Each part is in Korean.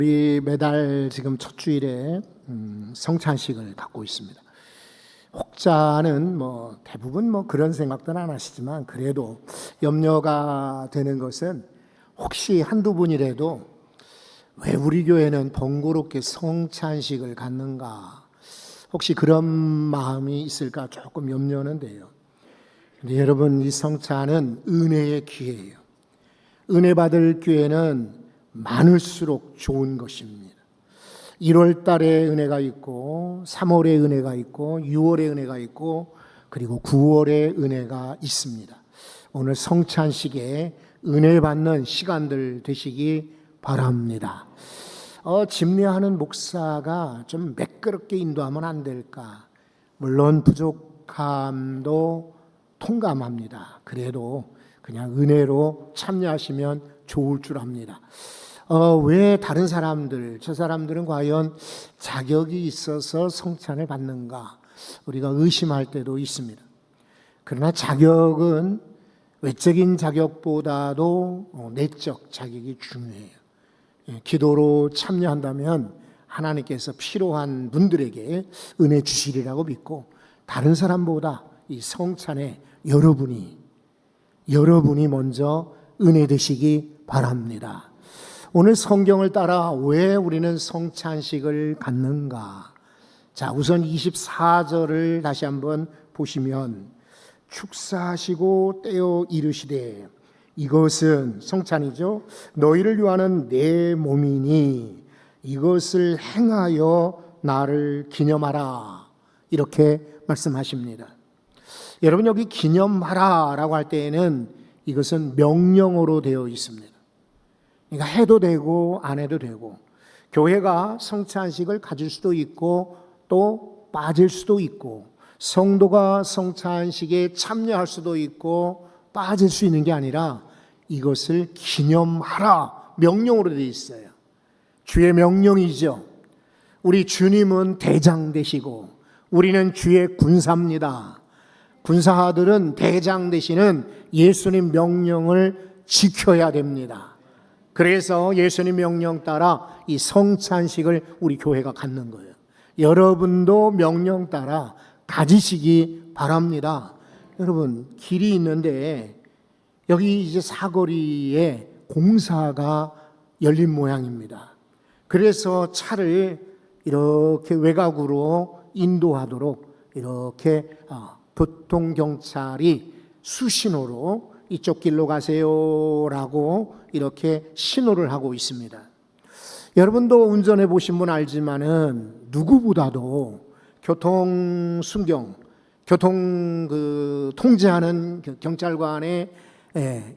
우리 매달 지금 첫 주일에 성찬식을 갖고 있습니다. 혹자는 대부분 그런 생각들 안 하시지만 그래도 염려가 되는 것은 혹시 한두 분이라도 왜 우리 교회는 번거롭게 성찬식을 갖는가, 혹시 그런 마음이 있을까 조금 염려는 돼요. 근데 여러분, 이 성찬은 은혜의 기회예요. 은혜 받을 기회는 많을수록 좋은 것입니다. 1월 달에 은혜가 있고 3월에 은혜가 있고 6월에 은혜가 있고 그리고 9월에 은혜가 있습니다. 오늘 성찬식에 은혜 받는 시간들 되시기 바랍니다. 집례하는 목사가 좀 매끄럽게 인도하면 안 될까? 물론 부족함도 통감합니다. 그래도 그냥 은혜로 참여하시면 좋을 줄 압니다. 왜 다른 사람들, 저 사람들은 과연 자격이 있어서 성찬을 받는가? 우리가 의심할 때도 있습니다. 그러나 자격은 외적인 자격보다도 내적 자격이 중요해요. 기도로 참여한다면 하나님께서 필요한 분들에게 은혜 주시리라고 믿고, 다른 사람보다 이 성찬에 여러분이 먼저 은혜 되시기 바랍니다. 오늘 성경을 따라 왜 우리는 성찬식을 갖는가? 자, 우선 24절을 다시 한번 보시면, 축사하시고 떼어 이르시되, 이것은 성찬이죠. 너희를 위하는 내 몸이니 이것을 행하여 나를 기념하라. 이렇게 말씀하십니다. 여러분, 여기 기념하라라고 할 때에는 이것은 명령어로 되어 있습니다. 그러니까 해도 되고 안 해도 되고, 교회가 성찬식을 가질 수도 있고 또 빠질 수도 있고, 성도가 성찬식에 참여할 수도 있고 빠질 수 있는 게 아니라 이것을 기념하라, 명령으로 되어 있어요. 주의 명령이죠. 우리 주님은 대장 되시고 우리는 주의 군사입니다. 군사들은 대장 되시는 예수님 명령을 지켜야 됩니다. 그래서 예수님 명령 따라 이 성찬식을 우리 교회가 갖는 거예요. 여러분도 명령 따라 가지시기 바랍니다. 여러분, 길이 있는데 여기 이제 사거리에 공사가 열린 모양입니다. 그래서 차를 이렇게 외곽으로 인도하도록 이렇게 교통경찰이 수신호로 이쪽 길로 가세요라고 이렇게 신호를 하고 있습니다. 여러분도 운전해 보신 분 알지만은 누구보다도 교통 통제하는 경찰관의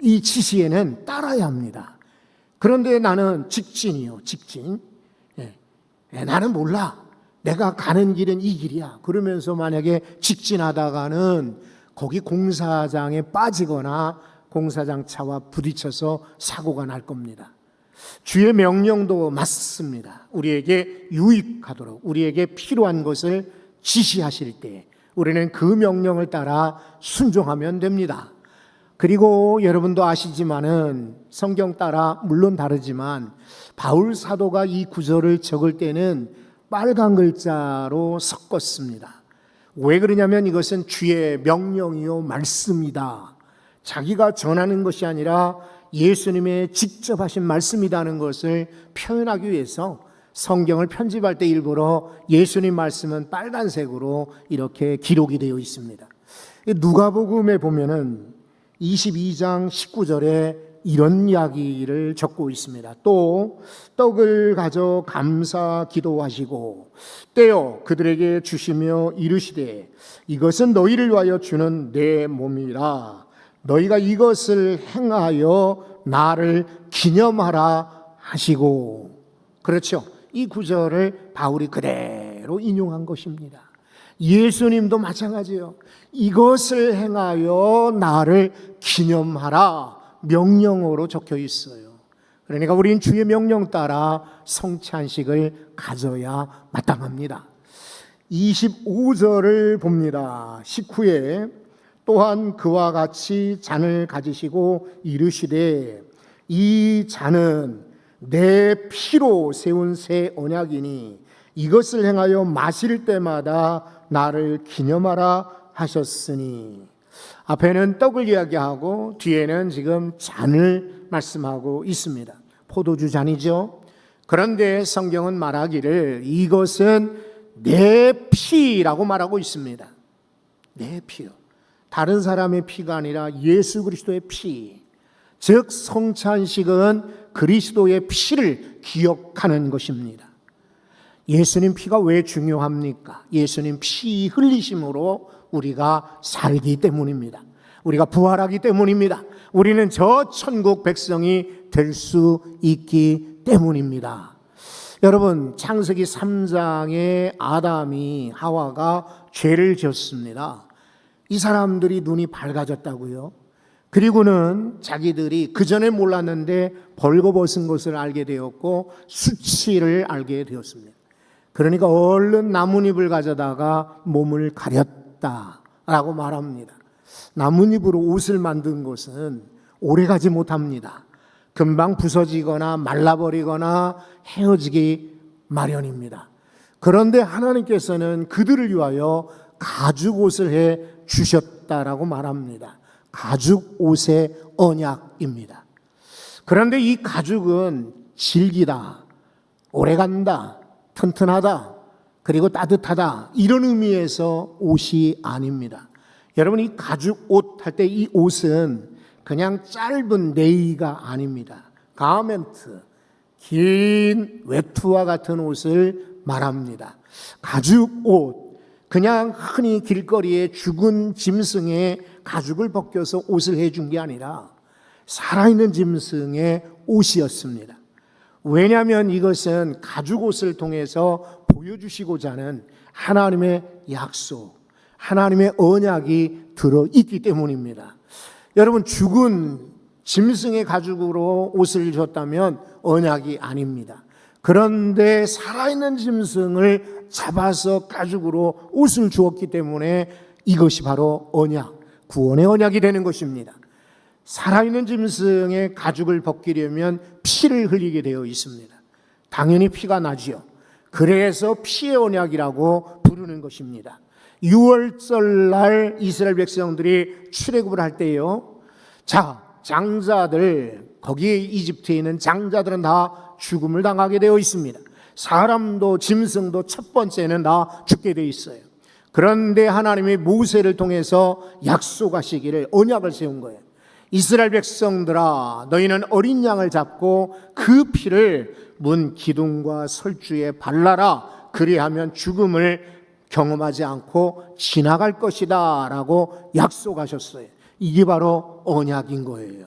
이 지시에는 따라야 합니다. 그런데 나는 직진이요, 직진. 나는 몰라. 내가 가는 길은 이 길이야. 그러면서 만약에 직진하다가는 거기 공사장에 빠지거나 공사장 차와 부딪혀서 사고가 날 겁니다. 주의 명령도 맞습니다. 우리에게 유익하도록, 우리에게 필요한 것을 지시하실 때 우리는 그 명령을 따라 순종하면 됩니다. 그리고 여러분도 아시지만은 성경 따라 물론 다르지만 바울 사도가 이 구절을 적을 때는 빨간 글자로 섞었습니다. 왜 그러냐면 이것은 주의 명령이요 말씀이다. 자기가 전하는 것이 아니라 예수님의 직접 하신 말씀이라는 것을 표현하기 위해서 성경을 편집할 때 일부러 예수님 말씀은 빨간색으로 이렇게 기록이 되어 있습니다. 누가복음에 보면은 22장 19절에 이런 이야기를 적고 있습니다. 또 떡을 가져 감사 기도하시고 떼어 그들에게 주시며 이르시되, 이것은 너희를 위하여 주는 내 몸이라. 너희가 이것을 행하여 나를 기념하라 하시고. 그렇죠. 이 구절을 바울이 그대로 인용한 것입니다. 예수님도 마찬가지예요. 이것을 행하여 나를 기념하라, 명령어로 적혀 있어요. 그러니까 우리는 주의 명령 따라 성찬식을 가져야 마땅합니다. 25절을 봅니다. 식후에 또한 그와 같이 잔을 가지시고 이르시되, 이 잔은 내 피로 세운 새 언약이니 이것을 행하여 마실 때마다 나를 기념하라 하셨으니. 앞에는 떡을 이야기하고 뒤에는 지금 잔을 말씀하고 있습니다. 포도주 잔이죠. 그런데 성경은 말하기를 이것은 내 피라고 말하고 있습니다. 내 피요. 다른 사람의 피가 아니라 예수 그리스도의 피. 즉 성찬식은 그리스도의 피를 기억하는 것입니다. 예수님 피가 왜 중요합니까? 예수님 피 흘리심으로 우리가 살기 때문입니다. 우리가 부활하기 때문입니다. 우리는 저 천국 백성이 될 수 있기 때문입니다. 여러분, 창세기 3장에 아담이 하와가 죄를 지었습니다. 이 사람들이 눈이 밝아졌다고요. 그리고는 자기들이 그전에 몰랐는데 벌거벗은 것을 알게 되었고 수치를 알게 되었습니다. 그러니까 얼른 나뭇잎을 가져다가 몸을 가렸다라고 말합니다. 나뭇잎으로 옷을 만든 것은 오래가지 못합니다. 금방 부서지거나 말라버리거나 헤어지기 마련입니다. 그런데 하나님께서는 그들을 위하여 가죽 옷을 해 주셨다라고 말합니다. 가죽 옷의 언약입니다. 그런데 이 가죽은 질기다, 오래간다, 튼튼하다, 그리고 따뜻하다, 이런 의미에서 옷이 아닙니다. 여러분, 이 가죽 옷 할 때 이 옷은 그냥 짧은 네이가 아닙니다. 가멘트, 긴 외투와 같은 옷을 말합니다. 가죽 옷, 그냥 흔히 길거리에 죽은 짐승의 가죽을 벗겨서 옷을 해준 게 아니라 살아있는 짐승의 옷이었습니다. 왜냐하면 이것은 가죽 옷을 통해서 보여주시고자 하는 하나님의 약속, 하나님의 언약이 들어있기 때문입니다. 여러분, 죽은 짐승의 가죽으로 옷을 줬다면 언약이 아닙니다. 그런데 살아있는 짐승을 잡아서 가죽으로 옷을 주었기 때문에 이것이 바로 언약, 구원의 언약이 되는 것입니다. 살아있는 짐승의 가죽을 벗기려면 피를 흘리게 되어 있습니다. 당연히 피가 나지요. 그래서 피의 언약이라고 부르는 것입니다. 6월절 날 이스라엘 백성들이 출애굽을 할 때요, 자, 장자들, 거기 이집트에 있는 장자들은 다 죽음을 당하게 되어 있습니다. 사람도 짐승도 첫 번째는 다 죽게 되어 있어요. 그런데 하나님이 모세를 통해서 약속하시기를 언약을 세운 거예요. 이스라엘 백성들아, 너희는 어린 양을 잡고 그 피를 문 기둥과 설주에 발라라. 그리하면 죽음을 경험하지 않고 지나갈 것이다 라고 약속하셨어요. 이게 바로 언약인 거예요.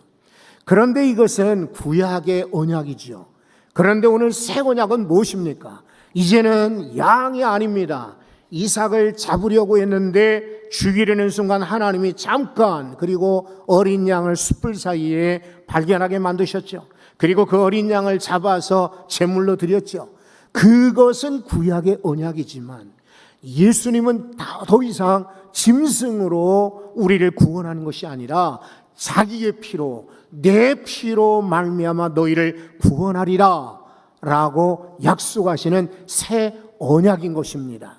그런데 이것은 구약의 언약이죠. 그런데 오늘 새 언약은 무엇입니까? 이제는 양이 아닙니다. 이삭을 잡으려고 했는데 죽이려는 순간 하나님이 잠깐, 그리고 어린 양을 숯불 사이에 발견하게 만드셨죠. 그리고 그 어린 양을 잡아서 제물로 드렸죠. 그것은 구약의 언약이지만 예수님은 더 이상 짐승으로 우리를 구원하는 것이 아니라 자기의 피로, 내 피로 말미암아 너희를 구원하리라 라고 약속하시는 새 언약인 것입니다.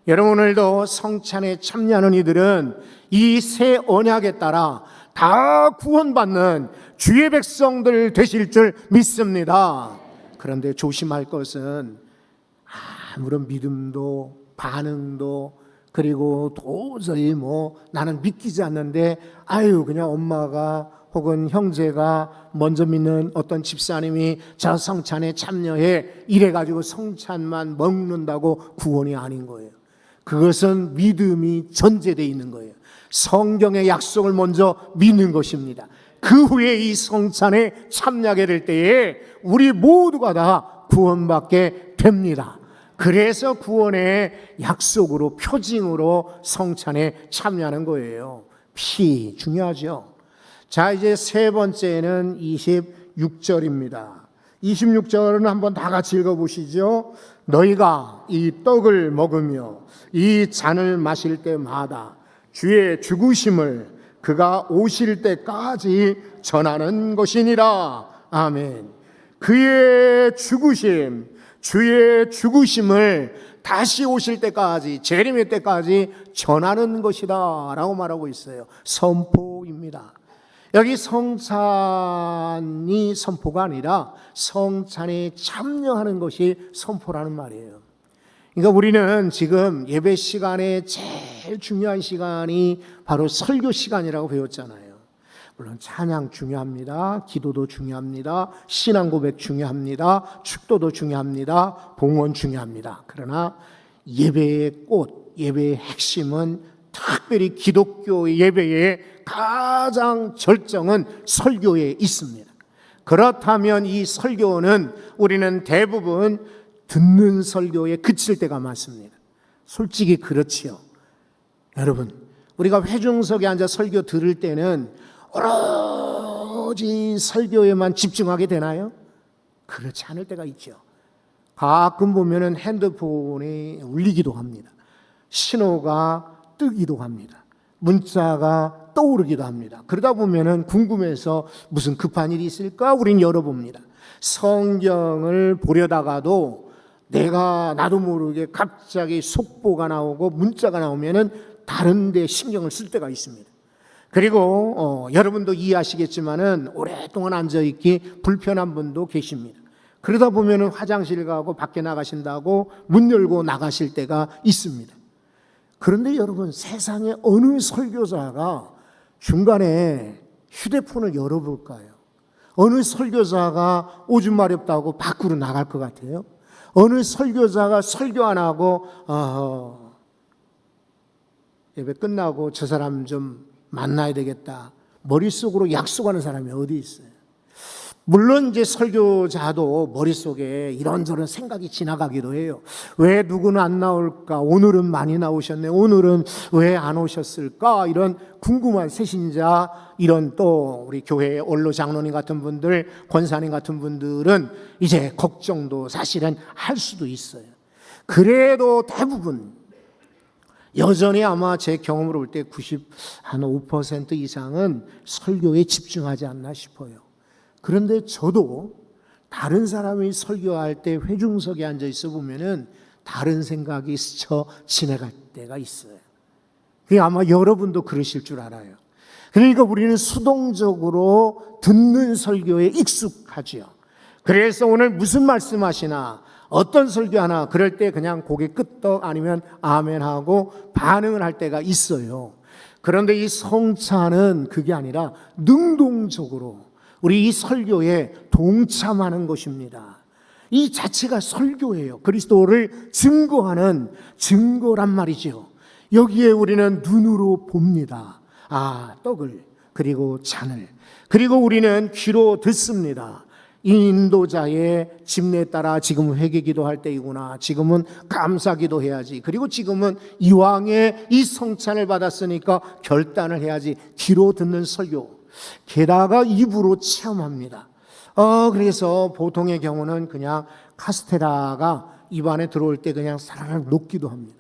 여러분, 오늘도 성찬에 참여하는 이들은 이 새 언약에 따라 다 구원받는 주의 백성들 되실 줄 믿습니다. 그런데 조심할 것은 아무런 믿음도 반응도, 그리고 도저히 나는 믿기지 않는데 그냥 엄마가 혹은 형제가 먼저 믿는 어떤 집사님이 저 성찬에 참여해 이래가지고 성찬만 먹는다고 구원이 아닌 거예요. 그것은 믿음이 전제되어 있는 거예요. 성경의 약속을 먼저 믿는 것입니다. 그 후에 이 성찬에 참여하게 될 때에 우리 모두가 다 구원받게 됩니다. 그래서 구원의 약속으로, 표징으로 성찬에 참여하는 거예요. 피 중요하죠. 자, 이제 세 번째는 26절입니다. 26절은 한번 다 같이 읽어보시죠. 너희가 이 떡을 먹으며 이 잔을 마실 때마다 주의 죽으심을 그가 오실 때까지 전하는 것이니라. 아멘. 그의 죽으심, 주의 죽으심을 다시 오실 때까지, 재림의 때까지 전하는 것이다 라고 말하고 있어요. 선포입니다. 여기 성찬이 선포가 아니라 성찬에 참여하는 것이 선포라는 말이에요. 그러니까 우리는 지금 예배 시간에 제일 중요한 시간이 바로 설교 시간이라고 배웠잖아요. 물론 찬양 중요합니다. 기도도 중요합니다. 신앙 고백 중요합니다. 축도도 중요합니다. 봉헌 중요합니다. 그러나 예배의 꽃, 예배의 핵심은 특별히 기독교 예배의 가장 절정은 설교에 있습니다. 그렇다면 이 설교는 우리는 대부분 듣는 설교에 그칠 때가 많습니다. 솔직히 그렇지요. 여러분, 우리가 회중석에 앉아 설교 들을 때는 오로지 설교에만 집중하게 되나요? 그렇지 않을 때가 있죠. 가끔 보면은 핸드폰이 울리기도 합니다. 신호가 뜨기도 합니다. 문자가 떠오르기도 합니다. 그러다 보면은 궁금해서 무슨 급한 일이 있을까? 우린 열어봅니다. 성경을 보려다가도 나도 모르게 갑자기 속보가 나오고 문자가 나오면은 다른 데 신경을 쓸 때가 있습니다. 그리고 여러분도 이해하시겠지만은 오랫동안 앉아있기 불편한 분도 계십니다. 그러다 보면은 화장실 가고 밖에 나가신다고 문 열고 나가실 때가 있습니다. 그런데 여러분, 세상에 어느 설교자가 중간에 휴대폰을 열어볼까요? 어느 설교자가 오줌 마렵다고 밖으로 나갈 것 같아요? 어느 설교자가 설교 안 하고 예배 끝나고 저 사람 좀 만나야 되겠다, 머릿속으로 약속하는 사람이 어디 있어요? 물론 이제 설교자도 머릿속에 이런저런 생각이 지나가기도 해요. 왜 누구는 안 나올까? 오늘은 많이 나오셨네. 오늘은 왜 안 오셨을까? 이런 궁금한 새신자, 이런 또 우리 교회 원로 장로님 같은 분들, 권사님 같은 분들은 이제 걱정도 사실은 할 수도 있어요. 그래도 대부분 여전히 아마 제 경험으로 볼 때 95% 이상은 설교에 집중하지 않나 싶어요. 그런데 저도 다른 사람이 설교할 때 회중석에 앉아 있어 보면은 다른 생각이 스쳐 지나갈 때가 있어요. 그게 아마 여러분도 그러실 줄 알아요. 그러니까 우리는 수동적으로 듣는 설교에 익숙하지요. 그래서 오늘 무슨 말씀하시나, 어떤 설교하나, 그럴 때 그냥 고개 끄덕 아니면 아멘하고 반응을 할 때가 있어요. 그런데 이 성찬은 그게 아니라 능동적으로 우리 이 설교에 동참하는 것입니다. 이 자체가 설교예요. 그리스도를 증거하는 증거란 말이죠. 여기에 우리는 눈으로 봅니다. 떡을, 그리고 잔을. 그리고 우리는 귀로 듣습니다. 이 인도자의 집례에 따라 지금은 회개기도 할 때이구나, 지금은 감사기도 해야지, 그리고 지금은 이왕에 이 성찬을 받았으니까 결단을 해야지. 귀로 듣는 설교, 게다가 입으로 체험합니다. 그래서 보통의 경우는 그냥 카스테라가 입안에 들어올 때 그냥 사르르 녹기도 합니다.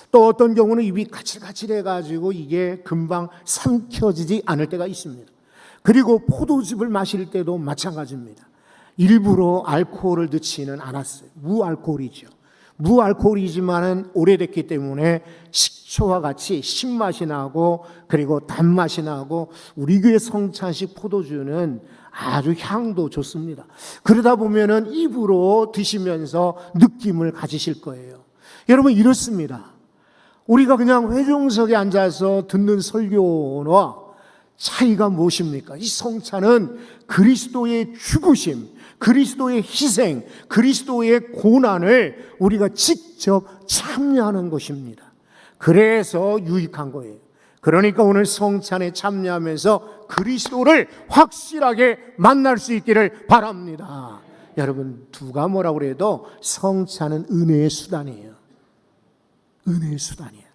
또 어떤 경우는 입이 까칠까칠해가지고 이게 금방 삼켜지지 않을 때가 있습니다. 그리고 포도즙을 마실 때도 마찬가지입니다. 일부러 알코올을 넣지는 않았어요. 무알코올이죠. 무알코올이지만은 오래됐기 때문에 식초와 같이 신맛이 나고, 그리고 단맛이 나고, 우리 교회 성찬식 포도주는 아주 향도 좋습니다. 그러다 보면은 입으로 드시면서 느낌을 가지실 거예요. 여러분, 이렇습니다. 우리가 그냥 회중석에 앉아서 듣는 설교와 차이가 무엇입니까? 이 성찬은 그리스도의 죽으심, 그리스도의 희생, 그리스도의 고난을 우리가 직접 참여하는 것입니다. 그래서 유익한 거예요. 그러니까 오늘 성찬에 참여하면서 그리스도를 확실하게 만날 수 있기를 바랍니다. 여러분, 누가 뭐라고 그래도 성찬은 은혜의 수단이에요. 은혜의 수단이에요.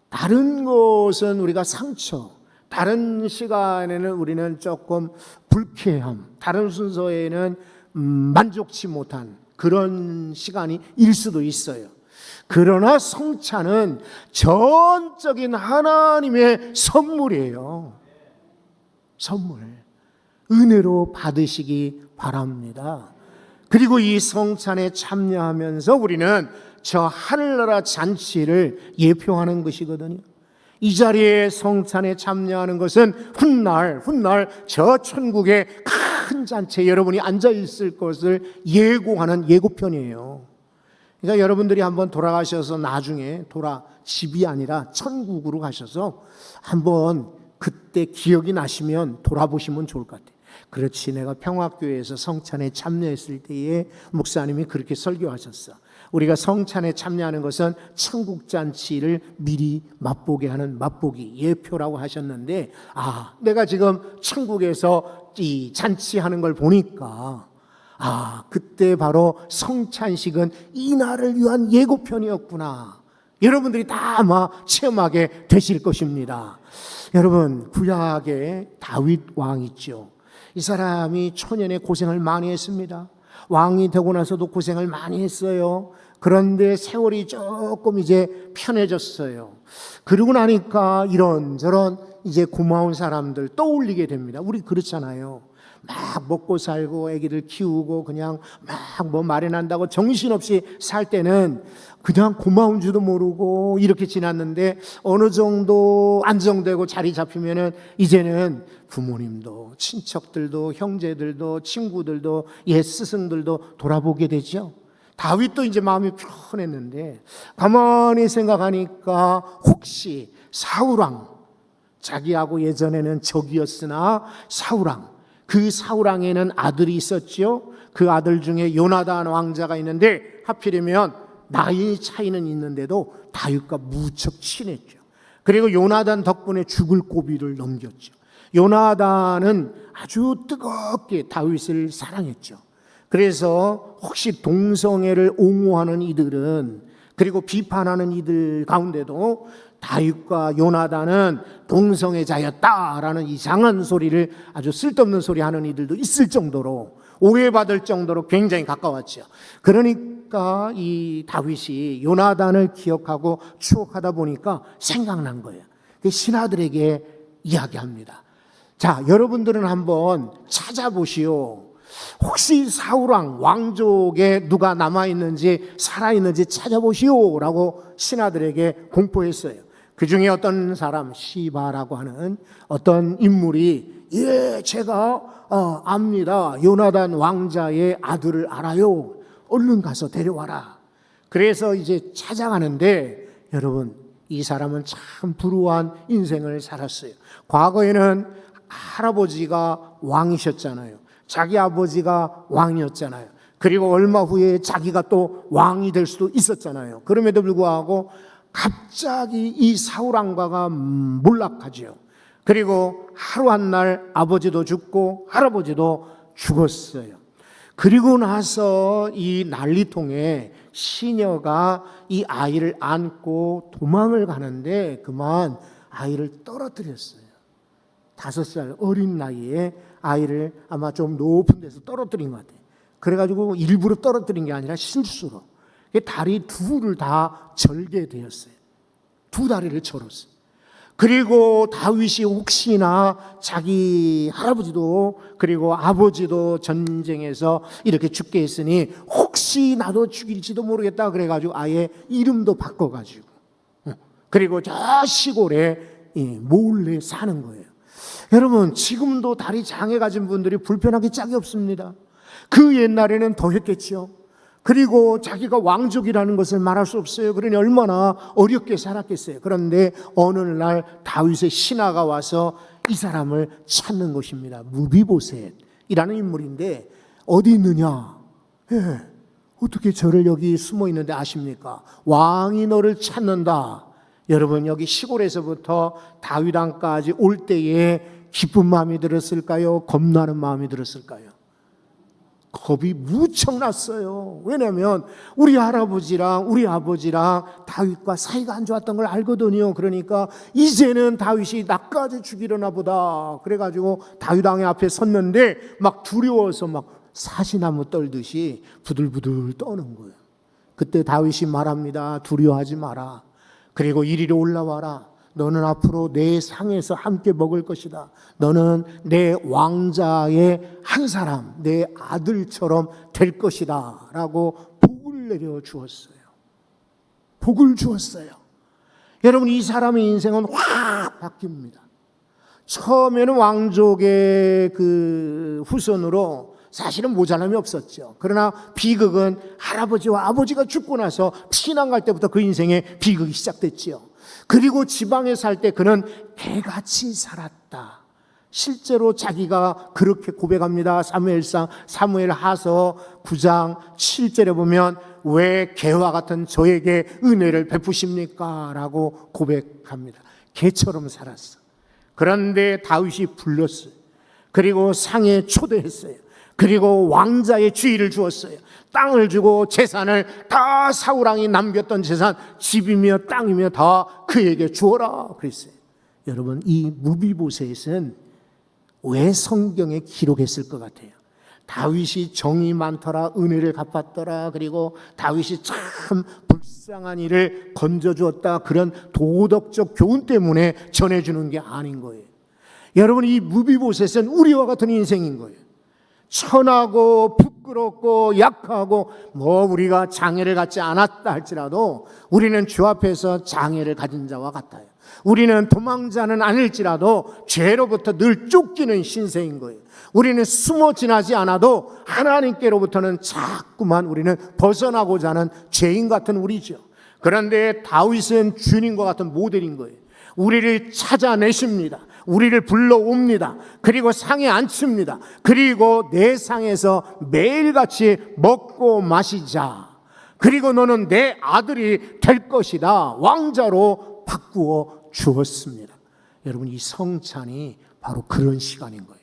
다른 것은 우리가 상처, 다른 시간에는 우리는 조금 불쾌함, 다른 순서에는 만족치 못한 그런 시간이 일 수도 있어요. 그러나 성찬은 전적인 하나님의 선물이에요. 선물. 은혜로 받으시기 바랍니다. 그리고 이 성찬에 참여하면서 우리는 저 하늘나라 잔치를 예표하는 것이거든요. 이 자리에 성찬에 참여하는 것은 훗날 저 천국의 큰 잔치에 여러분이 앉아 있을 것을 예고하는 예고편이에요. 그러니까 여러분들이 한번 돌아가셔서 나중에 집이 아니라 천국으로 가셔서 한번 그때 기억이 나시면 돌아보시면 좋을 것 같아요. 그렇지, 내가 평화교회에서 성찬에 참여했을 때에 목사님이 그렇게 설교하셨어. 우리가 성찬에 참여하는 것은 천국잔치를 미리 맛보게 하는 맛보기, 예표라고 하셨는데, 내가 지금 천국에서 이 잔치하는 걸 보니까 그때 바로 성찬식은 이 날을 위한 예고편이었구나. 여러분들이 다 아마 체험하게 되실 것입니다. 여러분, 구약에 다윗 왕 있죠. 이 사람이 초년에 고생을 많이 했습니다. 왕이 되고 나서도 고생을 많이 했어요. 그런데 세월이 조금 이제 편해졌어요. 그러고 나니까 이런저런 이제 고마운 사람들 떠올리게 됩니다. 우리 그렇잖아요. 막 먹고 살고 아기들 키우고 그냥 막 뭐 마련한다고 정신없이 살 때는 그냥 고마운 줄도 모르고 이렇게 지났는데 어느 정도 안정되고 자리 잡히면은 이제는 부모님도 친척들도 형제들도 친구들도 옛 스승들도 돌아보게 되죠. 다윗도 이제 마음이 편했는데 가만히 생각하니까 혹시 사울왕, 자기하고 예전에는 적이었으나 사울왕, 그 사울왕에는 아들이 있었죠. 그 아들 중에 요나단 왕자가 있는데 하필이면 나이 차이는 있는데도 다윗과 무척 친했죠. 그리고 요나단 덕분에 죽을 고비를 넘겼죠. 요나단은 아주 뜨겁게 다윗을 사랑했죠. 그래서 혹시 동성애를 옹호하는 이들은, 그리고 비판하는 이들 가운데도 다윗과 요나단은 동성애자였다라는 이상한 소리를, 아주 쓸데없는 소리 하는 이들도 있을 정도로, 오해받을 정도로 굉장히 가까웠죠. 그러니까 이 다윗이 요나단을 기억하고 추억하다 보니까 생각난 거예요. 신하들에게 이야기합니다. 자, 여러분들은 한번 찾아보시오. 혹시 사울왕, 왕족에 누가 남아있는지 살아있는지 찾아보시오 라고 신하들에게 공포했어요. 그 중에 어떤 사람, 시바라고 하는 어떤 인물이, 제가 압니다. 요나단 왕자의 아들을 알아요. 얼른 가서 데려와라. 그래서 이제 찾아가는데, 여러분, 이 사람은 참 불우한 인생을 살았어요. 과거에는 할아버지가 왕이셨잖아요. 자기 아버지가 왕이었잖아요. 그리고 얼마 후에 자기가 또 왕이 될 수도 있었잖아요. 그럼에도 불구하고 갑자기 이 사울왕가가 몰락하죠. 그리고 하루 한 날 아버지도 죽고 할아버지도 죽었어요. 그리고 나서 이 난리통에 시녀가 이 아이를 안고 도망을 가는데 그만 아이를 떨어뜨렸어요. 5살 어린 나이에 아이를 아마 좀 높은 데서 떨어뜨린 것 같아요. 그래가지고 일부러 떨어뜨린 게 아니라 실수로 다리 둘을 다 절게 되었어요. 두 다리를 절었어요. 그리고 다윗이 혹시나 자기 할아버지도 그리고 아버지도 전쟁에서 이렇게 죽게 했으니 혹시 나도 죽일지도 모르겠다 그래가지고 아예 이름도 바꿔가지고, 그리고 저 시골에 몰래 사는 거예요. 여러분, 지금도 다리 장애 가진 분들이 불편하기 짝이 없습니다. 그 옛날에는 더 했겠죠. 그리고 자기가 왕족이라는 것을 말할 수 없어요. 그러니 얼마나 어렵게 살았겠어요. 그런데 어느 날 다윗의 신하가 와서 이 사람을 찾는 것입니다. 무비보셋이라는 인물인데 어디 있느냐? 어떻게 저를 여기 숨어 있는데 아십니까? 왕이 너를 찾는다. 여러분, 여기 시골에서부터 다윗 왕까지 올 때에 기쁜 마음이 들었을까요? 겁나는 마음이 들었을까요? 겁이 무척 났어요. 왜냐하면 우리 할아버지랑 우리 아버지랑 다윗과 사이가 안 좋았던 걸 알거든요. 그러니까 이제는 다윗이 나까지 죽이려나 보다. 그래가지고 다윗 왕의 앞에 섰는데 막 두려워서 막 사시나무 떨듯이 부들부들 떠는 거예요. 그때 다윗이 말합니다. 두려워하지 마라. 그리고 이리로 올라와라. 너는 앞으로 내 상에서 함께 먹을 것이다. 너는 내 왕자의 한 사람, 내 아들처럼 될 것이다. 라고 복을 내려 주었어요. 복을 주었어요. 여러분, 이 사람의 인생은 확 바뀝니다. 처음에는 왕족의 그 후손으로 사실은 모자람이 없었죠. 그러나 비극은 할아버지와 아버지가 죽고 나서 피난 갈 때부터 그 인생에 비극이 시작됐지요. 그리고 지방에 살 때 그는 개같이 살았다. 실제로 자기가 그렇게 고백합니다. 사무엘 하서 9장 7절에 보면 왜 개와 같은 저에게 은혜를 베푸십니까? 라고 고백합니다. 개처럼 살았어. 그런데 다윗이 불렀어요. 그리고 상에 초대했어요. 그리고 왕자의 지위를 주었어요. 땅을 주고 재산을 다 사울왕이 남겼던 재산, 집이며 땅이며 다 그에게 주어라 그랬어요. 여러분, 이 무비보셋은 왜 성경에 기록했을 것 같아요? 다윗이 정이 많더라, 은혜를 갚았더라, 그리고 다윗이 참 불쌍한 일을 건져주었다, 그런 도덕적 교훈 때문에 전해주는 게 아닌 거예요. 여러분, 이 무비보셋은 우리와 같은 인생인 거예요. 천하고 부끄럽고 약하고 우리가 장애를 갖지 않았다 할지라도 우리는 주 앞에서 장애를 가진 자와 같아요. 우리는 도망자는 아닐지라도 죄로부터 늘 쫓기는 신세인 거예요. 우리는 숨어 지나지 않아도 하나님께로부터는 자꾸만 우리는 벗어나고자 하는 죄인 같은 우리죠. 그런데 다윗은 주님과 같은 모델인 거예요. 우리를 찾아내십니다. 우리를 불러옵니다. 그리고 상에 앉힙니다. 그리고 내 상에서 매일같이 먹고 마시자. 그리고 너는 내 아들이 될 것이다. 왕자로 바꾸어 주었습니다. 여러분, 이 성찬이 바로 그런 시간인 거예요.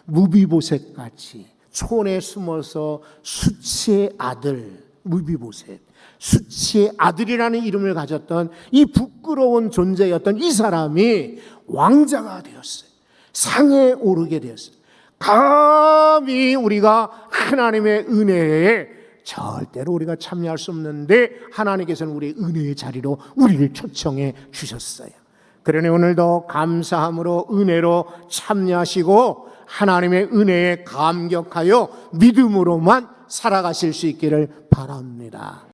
무비보셋 같이 촌에 숨어서 수치의 아들 무비보셋, 수치의 아들이라는 이름을 가졌던 이 부끄러운 존재였던 이 사람이 왕자가 되었어요. 상에 오르게 되었어요. 감히 우리가 하나님의 은혜에 절대로 우리가 참여할 수 없는데 하나님께서는 우리의 은혜의 자리로 우리를 초청해 주셨어요. 그러니 오늘도 감사함으로 은혜로 참여하시고 하나님의 은혜에 감격하여 믿음으로만 살아가실 수 있기를 바랍니다.